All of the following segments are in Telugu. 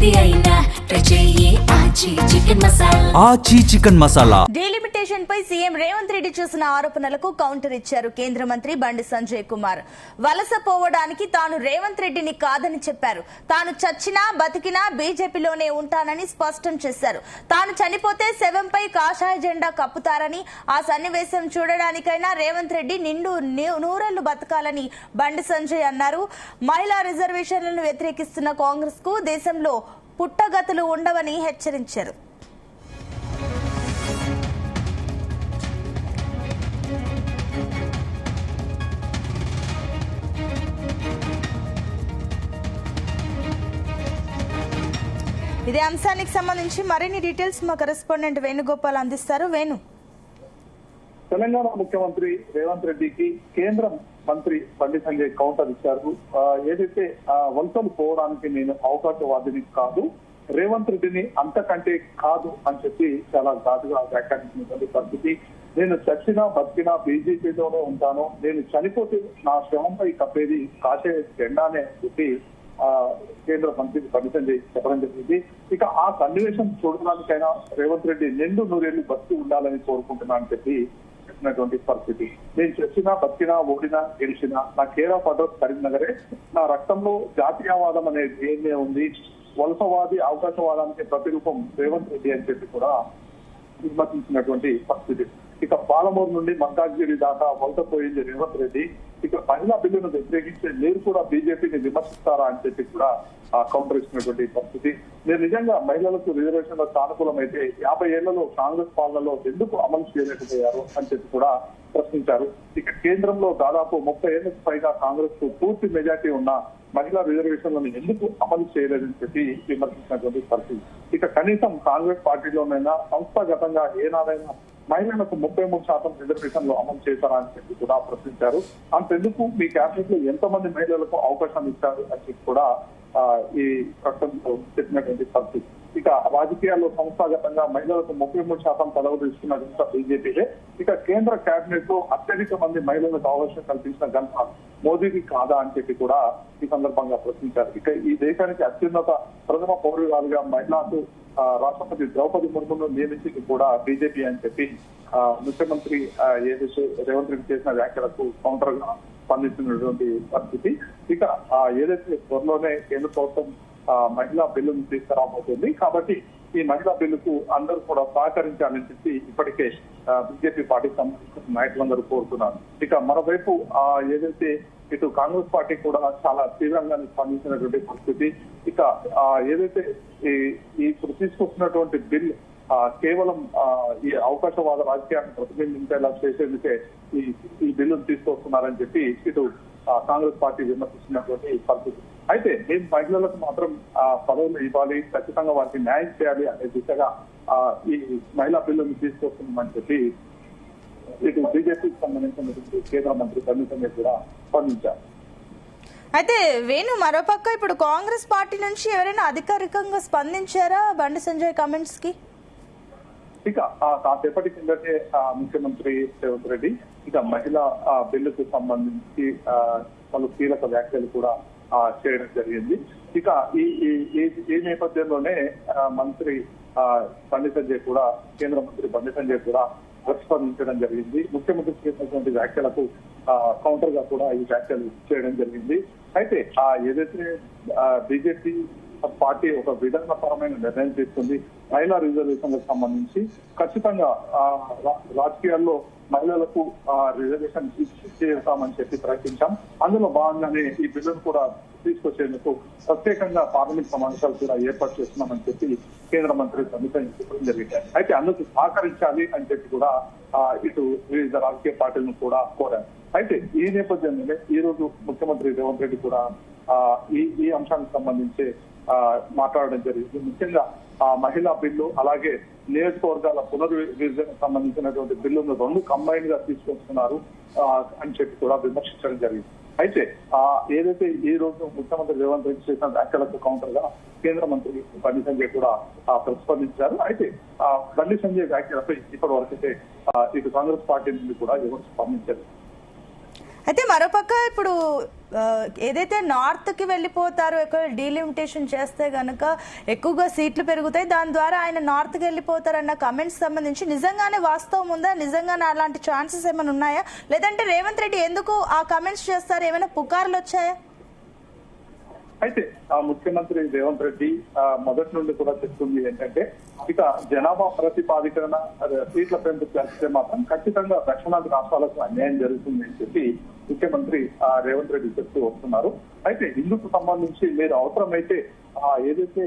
ఏది అయినా ట్రై చెయ్యి ఆచి చికెన్ మసాలా. ఆచి చికెన్ మసాలా. డీలిమిటేషన్ పై సీఎం రేవంత్ రెడ్డి చేసిన ఆరోపణలకు కౌంటర్ ఇచ్చారు కేంద్ర మంత్రి బండి సంజయ్ కుమార్. వలస పోవడానికి తాను రేవంత్ రెడ్డిని కాదని చెప్పారు. తాను చచ్చినా బతికినా బీజేపీలోనే ఉంటానని స్పష్టం చేశారు. తాను చనిపోతే శవంపై కాషాయ జెండా కప్పుతారని, ఆ సన్నివేశం చూడడానికైనా రేవంత్ రెడ్డి నిండు నూరేళ్లు బతకాలని బండి సంజయ్ అన్నారు. మహిళా రిజర్వేషన్లను వ్యతిరేకిస్తున్న కాంగ్రెస్ కు దేశంలో పుట్టగతులు ఉండవని హెచ్చరించారు. ఇదే అంశానికి సంబంధించి మరిన్ని డీటెయిల్స్ మా కరెస్పాండెంట్ వేణుగోపాల్ అందిస్తారు. వేణు, తెలంగాణ ముఖ్యమంత్రి రేవంత్ రెడ్డికి కేంద్ర మంత్రి బండి సంజయ్ కౌంటర్ ఇచ్చారు. ఏదైతే వలసలు పోవడానికి నేను అవకాశవాదిని కాదు, రేవంత్ రెడ్డిని అంతకంటే కాదు అని చెప్పి చాలా ఘాటుగా వ్యాఖ్యానించినటువంటి పరిస్థితి. నేను చచ్చినా బతికినా బీజేపీలోనే ఉంటాను, నేను చనిపోతే నా శవంపై కప్పేది కాషాయ జెండానే అని చెప్పి కేంద్ర మంత్రి బండి సంజయ్ చెప్పడం జరిగింది. ఇక ఆ సన్నివేశం చూడడానికైనా రేవంత్ రెడ్డి నిండు నూరేళ్లు బతికి ఉండాలని కోరుకుంటున్నా అని చెప్పి చెప్పినటువంటి పరిస్థితి. నేను చచ్చినా బతికినా ఓడినా గెలిచినా నా కేర్ ఆఫ్ అడ్రస్ కరీంనగరే, నా రక్తంలో జాతీయవాదం అనేది ఏమే ఉంది, వలసవాది అవకాశవాదానికి ప్రతిరూపం రేవంత్ రెడ్డి అని చెప్పి కూడా విమర్శించినటువంటి పరిస్థితి. ఇక పాలమూరు నుండి మల్కాజ్గిరి దాకా వలసపోయింది రేవంత్ రెడ్డి. ఇక మహిళా బిల్లును వ్యతిరేకించే మీరు కూడా బీజేపీని విమర్శిస్తారా అని చెప్పి కూడా కౌంటర్ ఇచ్చినటువంటి పరిస్థితి. మీరు నిజంగా మహిళలకు రిజర్వేషన్ల సానుకూలమైతే 50 ఏళ్లలో కాంగ్రెస్ పాలనలో ఎందుకు అమలు చేయలేకపోయారు అని చెప్పి కూడా ప్రశ్నించారు. ఇక కేంద్రంలో దాదాపు 30 ఏళ్లకు పైగా కాంగ్రెస్ కు పూర్తి మెజార్టీ ఉన్న మహిళా రిజర్వేషన్లను ఎందుకు అమలు చేయలేదని చెప్పి విమర్శించినటువంటి పరిస్థితి. ఇక కనీసం కాంగ్రెస్ పార్టీలోనైనా సంస్థాగతంగా ఏనాడైనా మహిళలకు 33% రిజర్వేషన్లు అమలు చేశారా అని చెప్పి కూడా ప్రశ్నించారు. అంతెందుకు మీ క్యాబినెట్ లో ఎంతమంది మహిళలకు అవకాశం ఇచ్చారు అని చెప్పి కూడా ఈ ప్రకటనలో చెప్పినటువంటి పరిస్థితి. ఇక రాజకీయాల్లో సంస్థాగతంగా మహిళలకు 33% పదవులు ఇస్తున్న బీజేపీలే. ఇక కేంద్ర కేబినెట్ లో అత్యధిక మంది మహిళలకు అవకాశం కల్పించిన ఘనత మోదీకి కాదా అని చెప్పి కూడా ఈ సందర్భంగా ప్రశ్నించారు. ఇక ఈ దేశానికి అత్యున్నత ప్రథమ పౌరురాలుగా మహిళలకు రాష్ట్రపతి ద్రౌపది ముర్మును నియమించి కూడా బీజేపీ అని చెప్పి ముఖ్యమంత్రి ఏదైతే రేవంత్ రెడ్డి చేసిన వ్యాఖ్యలకు కౌంటర్ గా స్పందించినటువంటి పరిస్థితి. ఇక ఏదైతే త్వరలోనే కేంద్ర ప్రభుత్వం మహిళా బిల్లును తీసుకురాబోతుంది కాబట్టి ఈ మహిళా బిల్లుకు అందరూ కూడా సహకరించాలని చెప్పి ఇప్పటికే బీజేపీ పార్టీకి సంబంధించిన నాయకులందరూ కోరుతున్నారు. ఇక మరోవైపు ఏదైతే ఇటు కాంగ్రెస్ పార్టీ కూడా చాలా తీవ్రంగా స్పందించినటువంటి పరిస్థితి. ఇక ఏదైతే ఇప్పుడు తీసుకొస్తున్నటువంటి బిల్ కేవలం ఈ అవకాశవాద రాజకీయాన్ని ప్రతిబింబించేలా చేసేందుకే ఈ బిల్లును తీసుకొస్తున్నారని చెప్పి ఇటు కాంగ్రెస్ పార్టీ విమర్శిస్తున్నటువంటి పరిస్థితి. అయితే మేము మహిళలకు మాత్రం పదవులు ఇవ్వాలి, ఖచ్చితంగా వారికి న్యాయం చేయాలి అనే దిశగా ఈ మహిళా బిల్లును తీసుకొస్తున్నామని చెప్పి ఇటు బీజేపీకి సంబంధించినటువంటి కేంద్ర మంత్రి బండి సంజయ్ కూడా స్పందించారు. అయితే వేణు, మరోపక్క ఇప్పుడు కాంగ్రెస్ పార్టీ నుంచి ఎవరైనా అధికారికంగా స్పందించారా బండి సంజయ్ కామెంట్స్ కి? ఇక కాసేపటి కిందటే ముఖ్యమంత్రి రేవంత్ రెడ్డి ఇక మహిళా బిల్లుకు సంబంధించి పలు కీలక వ్యాఖ్యలు కూడా చేయడం జరిగింది. ఇక ఈ నేపథ్యంలోనే మంత్రి బండి సంజయ్ కూడా కేంద్ర మంత్రి బండి సంజయ్ కూడా ప్రతిస్పందించడం జరిగింది. ముఖ్యమంత్రి చేసినటువంటి వ్యాఖ్యలకు కౌంటర్ గా కూడా ఈ వ్యాఖ్యలు చేయడం జరిగింది. అయితే ఏదైతే బీజేపీ పార్టీ ఒక విధానపరమైన నిర్ణయం తీసుకుంది మహిళా రిజర్వేషన్లకు సంబంధించి, ఖచ్చితంగా రాజకీయాల్లో మహిళలకు రిజర్వేషన్ చేస్తామని చెప్పి ప్రకటించాం. అందులో భాగంగానే ఈ బిల్లును కూడా తీసుకొచ్చేందుకు ప్రత్యేకంగా పార్లమెంట్ సమావేశాలు కూడా ఏర్పాటు చేస్తున్నామని చెప్పి కేంద్ర మంత్రి చెప్పడం జరిగింది. అయితే అందుకు సహకరించాలి అని చెప్పి కూడా ఇటు వివిధ రాజకీయ పార్టీలను కూడా కోరారు. అయితే ఈ నేపథ్యంలోనే ఈ రోజు ముఖ్యమంత్రి రేవంత్ రెడ్డి కూడా ఈ అంశానికి సంబంధించి మాట్లాడడం జరిగింది. ముఖ్యంగా మహిళా బిల్లు అలాగే నియోజకవర్గాల పునర్విభజనకు సంబంధించినటువంటి బిల్లును రెండు కంబైన్ గా తీసుకొస్తున్నారు అని చెప్పి కూడా విమర్శించడం జరిగింది. అయితే ఏదైతే ఈ రోజు ముఖ్యమంత్రి రేవంత్ రెడ్డి చేసిన వ్యాఖ్యలకు కౌంటర్ గా కేంద్ర మంత్రి బండి సంజయ్ కూడా ప్రతిస్పందించారు. అయితే బండి సంజయ్ వ్యాఖ్యలపై ఇప్పటి వరకైతే ఇటు కాంగ్రెస్ పార్టీ నుండి కూడా ఎవరు స్పందించారు. అయితే మరోపక్క ఇప్పుడు ఏదైతే నార్త్ కి వెళ్ళిపోతారో డీలిమిటేషన్ చేస్తే గనక ఎక్కువగా సీట్లు పెరుగుతాయి, దాని ద్వారా ఆయన నార్త్ కి వెళ్ళిపోతారన్న కమెంట్స్ సంబంధించి నిజంగానే వాస్తవం ఉందా? నిజంగానే అలాంటి ఛాన్సెస్ ఏమైనా ఉన్నాయా? లేదంటే రేవంత్ రెడ్డి ఎందుకు ఆ కమెంట్స్ చేస్తారు? ఏమైనా పుకార్లు వచ్చాయా? అయితే ఆ ముఖ్యమంత్రి రేవంత్ రెడ్డి మొదటి నుండి కూడా చెప్తుంది ఏంటంటే, ఇక జనాభా ప్రతిపాదికన సీట్ల పెంపు చేస్తే మాత్రం ఖచ్చితంగా దక్షిణాది రాష్ట్రాలకు అన్యాయం జరుగుతుంది అని చెప్పి ముఖ్యమంత్రి రేవంత్ రెడ్డి చెప్తూ వస్తున్నారు. అయితే ఇందుకు సంబంధించి మీరు అవసరమైతే ఏదైతే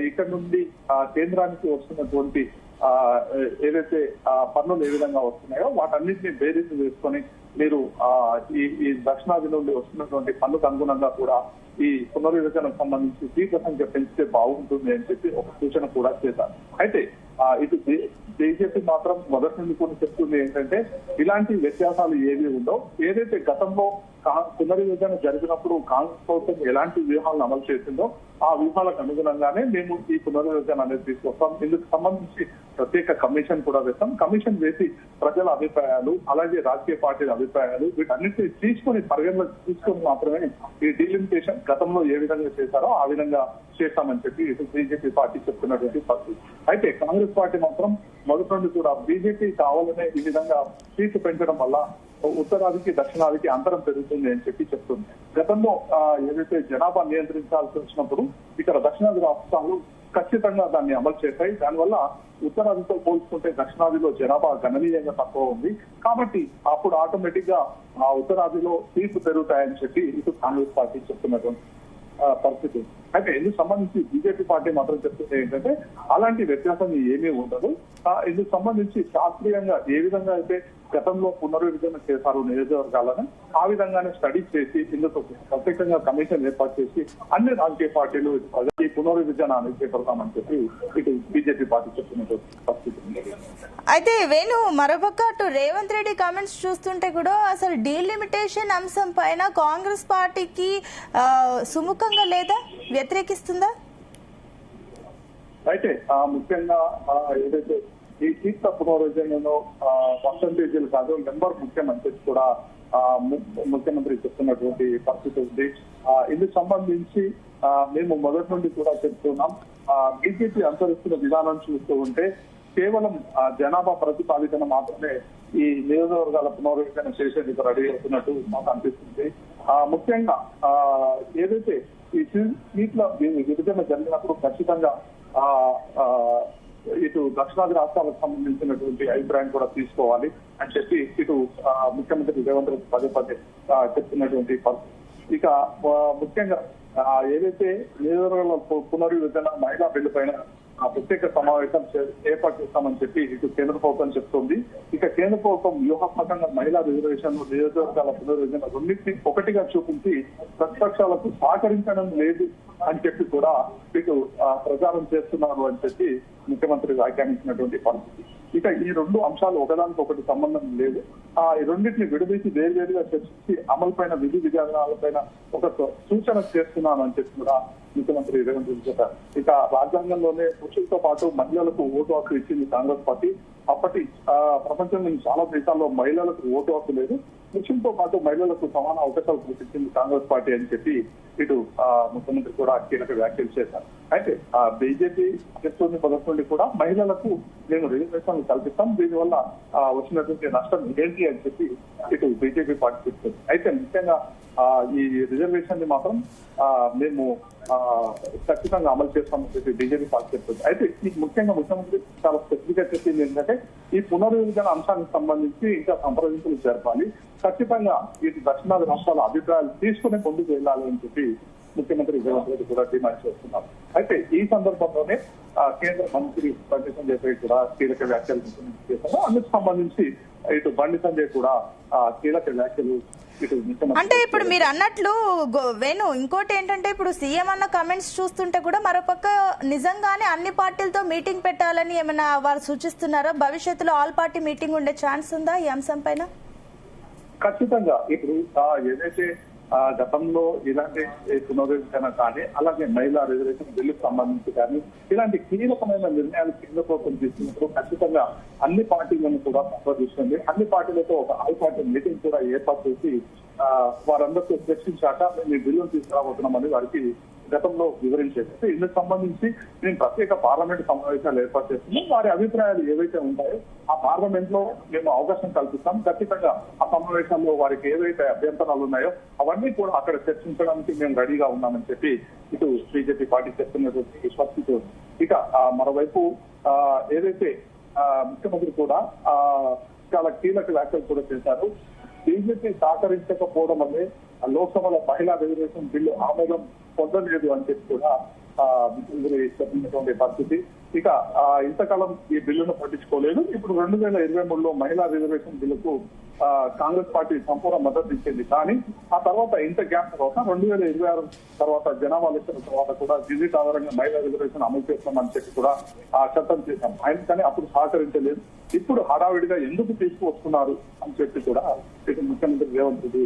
ఇక్కడ నుండి కేంద్రానికి వస్తున్నటువంటి ఏదైతే పన్నులు ఏ విధంగా వస్తున్నాయో వాటన్నింటినీ బేరీజు వేసుకొని మీరు ఈ దక్షిణాది నుండి వస్తున్నటువంటి పన్నుకు అనుగుణంగా కూడా ఈ పునర్విభజనకు సంబంధించి సీట్ల సంఖ్య పెంచితే బాగుంటుంది అని చెప్పి ఒక సూచన కూడా చేశారు. అయితే ఇటు బీజేపీ మాత్రం మొదటి నుండి కూడా చెప్తుంది ఏంటంటే, ఇలాంటి వ్యత్యాసాలు ఏవి ఉండవు. ఏదైతే గతంలో పునర్విభజన జరిగినప్పుడు కాంగ్రెస్ ప్రభుత్వం ఎలాంటి వ్యూహాలను అమలు చేసిందో ఆ వ్యూహాలకు అనుగుణంగానే మేము ఈ పునర్విభజన అనేది తీసుకొస్తాం. ఇందుకు సంబంధించి ప్రత్యేక కమిషన్ కూడా వేస్తాం. కమిషన్ వేసి ప్రజల అభిప్రాయాలు అలాగే రాజకీయ పార్టీల అభిప్రాయాలు వీటన్నిటిని తీసుకొని పరిగణలోకి తీసుకొని మాత్రమే ఈ డీలిమిటేషన్ గతంలో ఏ విధంగా చేశారో ఆ విధంగా చేస్తామని చెప్పి ఇటు బీజేపీ పార్టీ చెప్తున్నటువంటి పరిస్థితి. అయితే కాంగ్రెస్ పార్టీ మాత్రం మొదటి నుండి కూడా బీజేపీ కావాలనే ఈ విధంగా సీట్లు పెంచడం వల్ల ఉత్తరాదికి దక్షిణాదికి అంతరం పెరుగుతుంది అని చెప్పి చెప్తుంది. గతంలో ఏదైతే జనాభా నియంత్రించాల్సి వచ్చినప్పుడు ఇక్కడ దక్షిణాది రాష్ట్రాలు ఖచ్చితంగా దాన్ని అమలు చేశాయి. దానివల్ల ఉత్తరాదితో పోల్చుకుంటే దక్షిణాదిలో జనాభా గణనీయంగా తక్కువ ఉంది. కాబట్టి అప్పుడు ఆటోమేటిక్ గా ఆ ఉత్తరాదిలో సీట్లు పెరుగుతాయని చెప్పి ఇటు కాంగ్రెస్ పార్టీ చెప్తున్నటువంటి పరిస్థితి. అయితే ఇందుకు సంబంధించి బీజేపీ పార్టీ మాత్రం చెప్తుంది ఏంటంటే, అలాంటి వ్యత్యాసం ఏమీ ఉండదు. ఇందుకు సంబంధించి శాస్త్రీయంగా ఏ విధంగా అయితే గతంలో పునర్విభజన చేశారు నియోజకవర్గాలను, ఆ విధంగానే స్టడీ చేసి ఇందుకు ప్రత్యేకంగా కమిషన్ ఏర్పాటు చేసి అన్ని రాజకీయ పార్టీలు ఈ పునర్విభజన అనేది చేపడతామని చెప్పి ఇటు బీజేపీ పార్టీ చెప్తున్నటువంటి పరిస్థితి. అయితే వేణు, మరోపక్క అటు రేవంత్ రెడ్డి కామెంట్స్ చూస్తుంటే కూడా అసలు డీలిమిటేషన్ అంశం పైన కాంగ్రెస్ పార్టీకి సుముఖంగా లేదా, వ్యతిరేకిస్తుందా? అయితే ముఖ్యంగా ఏదైతే ఈ సీట్ల పునర్విభజనలో పర్సంటేజీలు కాదు నెంబర్ ముఖ్యమని చెప్పి కూడా ముఖ్యమంత్రి చెప్తున్నటువంటి పరిస్థితి ఉంది. ఇందుకు సంబంధించి మేము మొదటి నుండి కూడా చెప్తున్నాం. బీజేపీ అనుసరిస్తున్న విధానం చూస్తూ ఉంటే కేవలం జనాభా ప్రతిపాదికన మాత్రమే ఈ నియోజకవర్గాల పునర్విభజన చేసేందుకు రెడీ అవుతున్నట్టు మాకు అనిపిస్తుంది. ముఖ్యంగా ఏదైతే ఈ సీట్ల విభజన జరిగినప్పుడు ఖచ్చితంగా ఇటు దక్షిణాది రాష్ట్రాలకు సంబంధించినటువంటి అభిప్రాయం కూడా తీసుకోవాలి అని చెప్పి ఇటు ముఖ్యమంత్రి రేవంత్ రెడ్డి పదే పదే చెప్తున్నటువంటి పరిస్థితి. ఇక ముఖ్యంగా ఏదైతే నియోజకవర్గాల పునర్విభజన మహిళా బిల్లు పైన ప్రత్యేక సమావేశం ఏర్పాటు చేస్తామని చెప్పి ఇటు కేంద్ర ప్రభుత్వం చెప్తోంది. ఇక కేంద్ర ప్రభుత్వం వ్యూహాత్మకంగా మహిళా రిజర్వేషన్ నియోజకవర్గాల పునర్విభజన రెండింటినీ ఒకటిగా చూపించి ప్రతిపక్షాలకు సహకరించడం లేదు అని చెప్పి కూడా ఇటు ప్రచారం చేస్తున్నారు అని చెప్పి ముఖ్యమంత్రి వ్యాఖ్యానించినటువంటి పరిస్థితి. ఇక ఈ రెండు అంశాలు ఒకదానికొకటి సంబంధం లేదు. ఈ రెండింటిని విడదీసి వేరువేరుగా చర్చించి అమలు పైన విధి విధానాలపైన ఒక సూచన చేస్తున్నాను అని చెప్పి కూడా ముఖ్యమంత్రి రేవంత్ రెడ్డి చెప్పారు. ఇక రాజ్యాంగంలోనే పురుషులతో పాటు మహిళలకు ఓటు హక్కు ఇచ్చింది కాంగ్రెస్ పార్టీ. అప్పటి ప్రపంచంలోని చాలా దేశాల్లో మహిళలకు ఓటు హక్కు లేదు. పురుషులతో పాటు మహిళలకు సమాన అవకాశాలు కల్పించింది కాంగ్రెస్ పార్టీ అని చెప్పి ఇటు ముఖ్యమంత్రి కూడా కీలక వ్యాఖ్యలు చేశారు. అయితే బీజేపీ చెప్తుంది మొదటి నుండి కూడా మహిళలకు మేము రిజర్వేషన్లు కల్పిస్తాం, దీనివల్ల వచ్చినటువంటి నష్టం ఏంటి అని చెప్పి ఇటు బీజేపీ పార్టీ చెప్తుంది. అయితే ముఖ్యంగా ఈ రిజర్వేషన్ ని మాత్రం మేము ఖచ్చితంగా అమలు చేస్తామని చెప్పి బీజేపీ పార్టీ చెప్తుంది. అయితే ఈ ముఖ్యంగా ముఖ్యమంత్రి చాలా స్పెసిఫిక్ గా చెప్పింది ఏంటంటే, ఈ పునర్విభజన అంశానికి సంబంధించి ఇంకా సంప్రదింపులు జరపాలి, ఖచ్చితంగా ఇటు దక్షిణాది రాష్ట్రాల అభిప్రాయాలు తీసుకుని ముందుకు వెళ్ళాలి అని చెప్పి ముఖ్యమంత్రి రేవంత్ రెడ్డి కూడా డిమాండ్ చేస్తున్నారు. అయితే ఈ సందర్భంలోనే కేంద్ర మంత్రి బండి సంజయ్ కూడా కీలక వ్యాఖ్యలు చేశారు. అందుకు సంబంధించి ఇటు బండి సంజయ్ కూడా కీలక వ్యాఖ్యలు అంటే ఇప్పుడు మీరు అన్నట్లు వేణు, ఇంకోటి ఏంటంటే ఇప్పుడు సీఎం అన్న కమెంట్స్ చూస్తుంటే కూడా మరోపక్క నిజంగానే అన్ని పార్టీలతో మీటింగ్ పెట్టాలని ఏమైనా వారు సూచిస్తున్నారా? భవిష్యత్తులో ఆల్ పార్టీ మీటింగ్ ఉండే ఛాన్స్ ఉందా ఈ అంశం పైన? ఖచ్చితంగా ఇప్పుడు ఏదైతే గతంలో ఇలాంటి పునరుద్ధరణ కానీ అలాగే మహిళా రిజర్వేషన్ బిల్లుకు సంబంధించి కానీ ఇలాంటి కీలకమైన నిర్ణయాలు కేంద్ర ప్రభుత్వం తీసుకున్నప్పుడు ఖచ్చితంగా అన్ని పార్టీలను కూడా సంప్రదిస్తుంది. అన్ని పార్టీలతో ఒక ఆల్ పార్టీ మీటింగ్ కూడా ఏర్పాటు చేసి వారందరితో చర్చించాక మేము ఈ బిల్లును తీసుకురాబోతున్నామని వారికి గతంలో వివరించేది. ఇందుకు సంబంధించి మేము ప్రత్యేక పార్లమెంట్ సమావేశాలు ఏర్పాటు చేస్తున్నాం. వారి అభిప్రాయాలు ఏవైతే ఉంటాయో ఆ పార్లమెంట్ లో మేము అవకాశం కల్పిస్తాం. ఖచ్చితంగా ఆ సమావేశాల్లో వారికి ఏవైతే అభ్యంతరాలు ఉన్నాయో అవన్నీ కూడా అక్కడ చర్చించడానికి మేము రెడీగా ఉన్నామని చెప్పి ఇటు బీజేపీ పార్టీ చెప్తున్నటువంటి పరిస్థితి. ఇక మరోవైపు ఏదైతే ముఖ్యమంత్రి కూడా చాలా కీలక వ్యాఖ్యలు కూడా చేశారు. బీజేపీ సహకరించకపోవడం వల్లే లోక్సభలో మహిళా రిజర్వేషన్ బిల్లు ఆమోదం పొందలేదు అని చెప్పి కూడా ముఖ్యమంత్రి చెప్పినటువంటి పరిస్థితి. ఇక ఇంతకాలం ఈ బిల్లును పట్టించుకోలేదు. ఇప్పుడు 2023లో మహిళా రిజర్వేషన్ బిల్లుకు కాంగ్రెస్ పార్టీ సంపూర్ణ మద్దతు ఇచ్చింది. కానీ ఆ తర్వాత ఇంత గ్యాప్ తర్వాత 2026 తర్వాత జనాభా లెక్కల తర్వాత కూడా గెజిట్ ఆధారంగా మహిళా రిజర్వేషన్ అమలు చేస్తామని చెప్పి కూడా చట్టం చేశాం. ఆయన కానీ అప్పుడు సహకరించలేదు. ఇప్పుడు హడావిడిగా ఎందుకు తీసుకువస్తున్నారు అని చెప్పి కూడా ఇటు ముఖ్యమంత్రి రేవంత్ రెడ్డి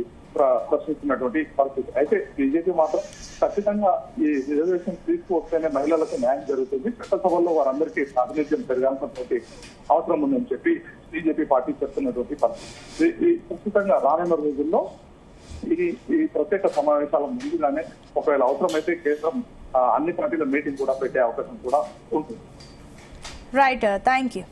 ప్రశ్నిస్తున్నటువంటి పరిస్థితి. అయితే బీజేపీ మాత్రం ఖచ్చితంగా ఈ రిజర్వేషన్ తీసుకువస్తేనే మహిళలకు న్యాయం జరుగుతుంది, చట్టసభల్లో వారందరికీ ప్రాతినిధ్యం పెరగాల్సినటువంటి అవసరం ఉందని చెప్పి బీజేపీ పార్టీ చెప్తున్నటువంటి పరిస్థితి. ఈ ఖచ్చితంగా రానున్న రోజుల్లో ఈ ప్రత్యేక సమావేశాల ముందుగానే ఒకవేళ అవసరమైతే కేంద్రం అన్ని పార్టీల మీటింగ్ కూడా పెట్టే అవకాశం కూడా ఉంటుంది. Right, thank you.